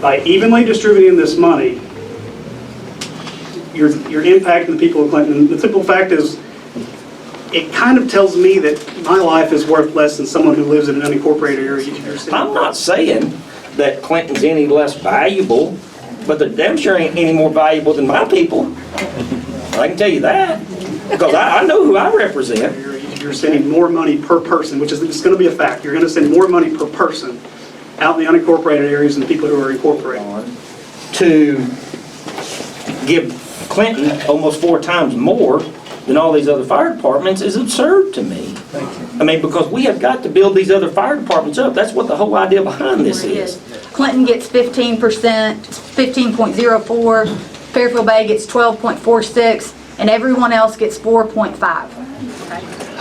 By evenly distributing this money, you're impacting the people of Clinton. The simple fact is, it kind of tells me that my life is worth less than someone who lives in an unincorporated area. I'm not saying that Clinton's any less valuable, but they're damn sure ain't any more valuable than my people. I can tell you that, because I know who I represent. You're sending more money per person, which is it's going to be a fact. You're going to send more money per person out in the unincorporated areas than the people who are incorporated. To give Clinton almost 4 times more than all these other fire departments is absurd to me. I mean, because we have got to build these other fire departments up. That's what the whole idea behind this is. Clinton gets 15%, 15.04, Fairfield Bay gets 12.46, and everyone else gets 4.5.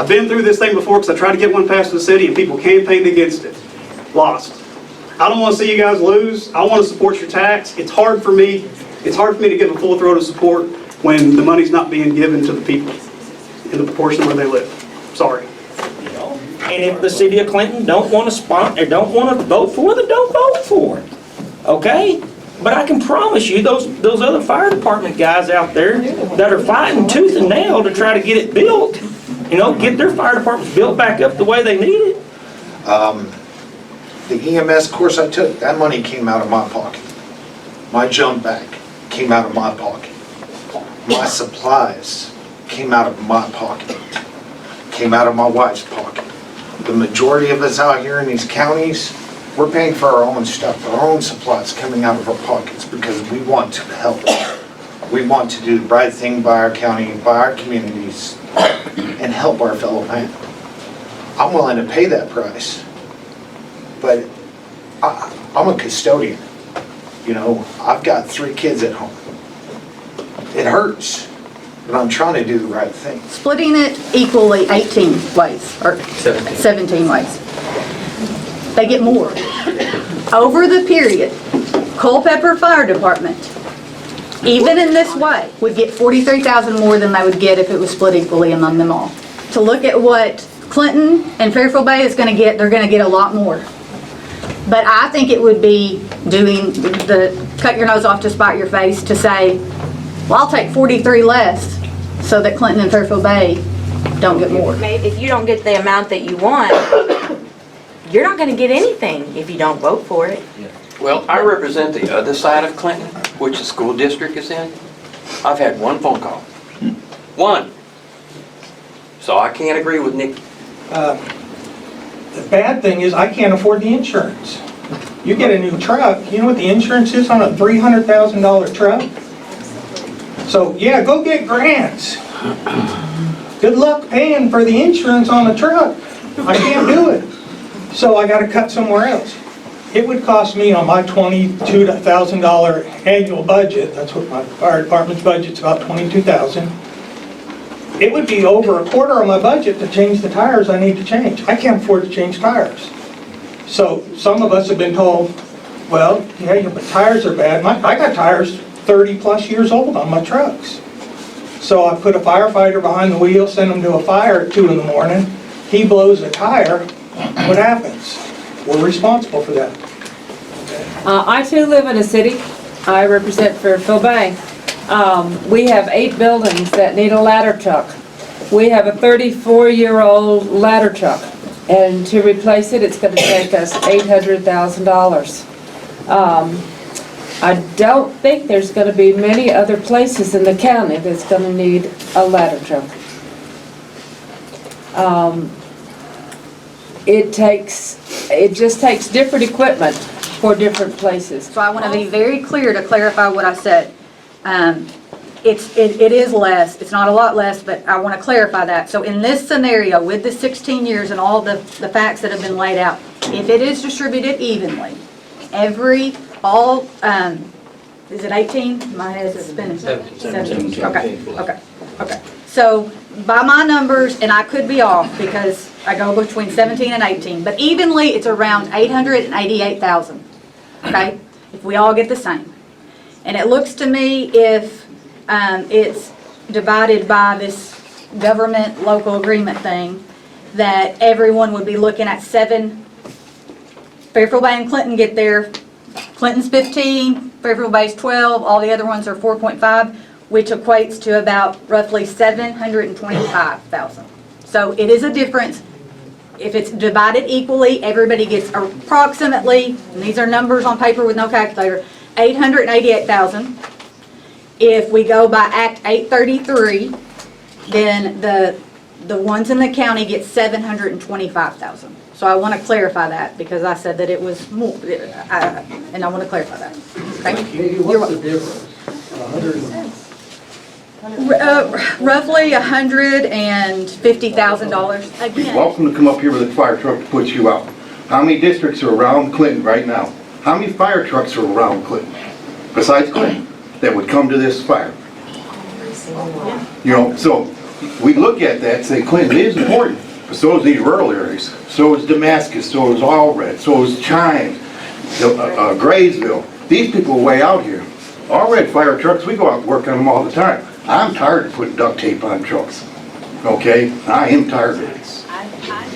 I've been through this thing before because I tried to get one passed in the city and people campaigned against it. Lost. I don't want to see you guys lose. I want to support your tax. It's hard for me to give a full throat of support when the money's not being given to the people in the proportion where they live. Sorry. And if the city of Clinton don't want to sponsor or don't want to vote for it, then don't vote for it. Okay? But I can promise you, those other fire department guys out there that are fighting tooth and nail to try to get it built, get their fire departments built back up the way they need it. The EMS course I took, that money came out of my pocket. My jump bag came out of my pocket. My supplies came out of my pocket. Came out of my wife's pocket. The majority of us out here in these counties, we're paying for our own stuff, our own supplies coming out of our pockets because we want to help. We want to do the right thing by our county, by our communities, and help our fellow man. I'm willing to pay that price. But I'm a custodian. I've got 3 kids at home. It hurts, but I'm trying to do the right thing. Splitting it equally 18 ways, or 17 ways. They get more. Over the period, Culpeper Fire Department, even in this way, would get $43,000 more than they would get if it was split equally among them all. To look at what Clinton and Fairfield Bay is going to get, they're going to get a lot more. But I think it would be doing the cut your nose off to spite your face to say, well, I'll take 43 less so that Clinton and Fairfield Bay don't get more. If you don't get the amount that you want, you're not going to get anything if you don't vote for it. Well, I represent the other side of Clinton, which the school district is in. I've had 1 phone call. 1. So I can't agree with Nick. The bad thing is I can't afford the insurance. You get a new truck, you know what the insurance is on a $300,000 truck? So yeah, go get grants. Good luck paying for the insurance on the truck. I can't do it. So I got to cut somewhere else. It would cost me on my $22,000 annual budget, that's what my fire department's budget's about $22,000. It would be over a quarter of my budget to change the tires I need to change. I can't afford to change tires. So some of us have been told, well, yeah, your tires are bad. I got tires 30 plus years old on my trucks. So I put a firefighter behind the wheel, send him to a fire at 2 in the morning. He blows a tire. What happens? We're responsible for that. I too live in a city. I represent Fairfield Bay. We have 8 buildings that need a ladder truck. We have a 34-year-old ladder truck, and to replace it, it's going to take us $800,000. I don't think there's going to be many other places in the county that's going to need a ladder truck. It just takes different equipment for different places. So I want to be very clear to clarify what I said. It is less, it's not a lot less, but I want to clarify that. So in this scenario, with the 16 years and all the facts that have been laid out, if it is distributed evenly, is it 18? My head is spinning. 17. Okay. So by my numbers, and I could be off because I go between 17 and 18, but evenly it's around 888,000. Okay, if we all get the same. And it looks to me if it's divided by this government local agreement thing, that everyone would be looking at 7, Fairfield Bay and Clinton get there, Clinton's 15, Fairfield Bay's 12, all the other ones are 4.5, which equates to about roughly 725,000. So it is a difference. If it's divided equally, everybody gets approximately, and these are numbers on paper with no calculator, 888,000. If we go by Act 833, then the ones in the county get 725,000. So I want to clarify that because I said that it was more, and I want to clarify that. Okay? Maybe what's the difference? Roughly $150,000 You're again. welcome to come up here with a fire truck to put you out. How many districts are around Clinton right now? How many fire trucks are around Clinton, besides Clinton, that would come to this fire? You know, so we look at that and say Clinton is important, but so is these rural areas. So is Damascus, so is Allred, so is Chimes, Graysville. These people are way out here. Allred fire trucks, we go out and work on them all the time. I'm tired of putting duct tape on trucks, okay? I am tired of it.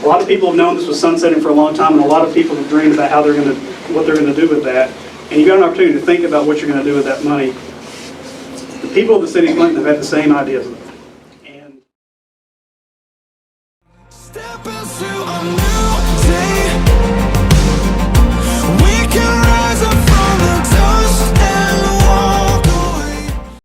A lot of people have known this was sunsetting for a long time, and a lot of people have dreamed about how what they're going to do with that. And you got an opportunity to think about what you're going to do with that money. The people of the city of Clinton have had the same ideas. And Step into a new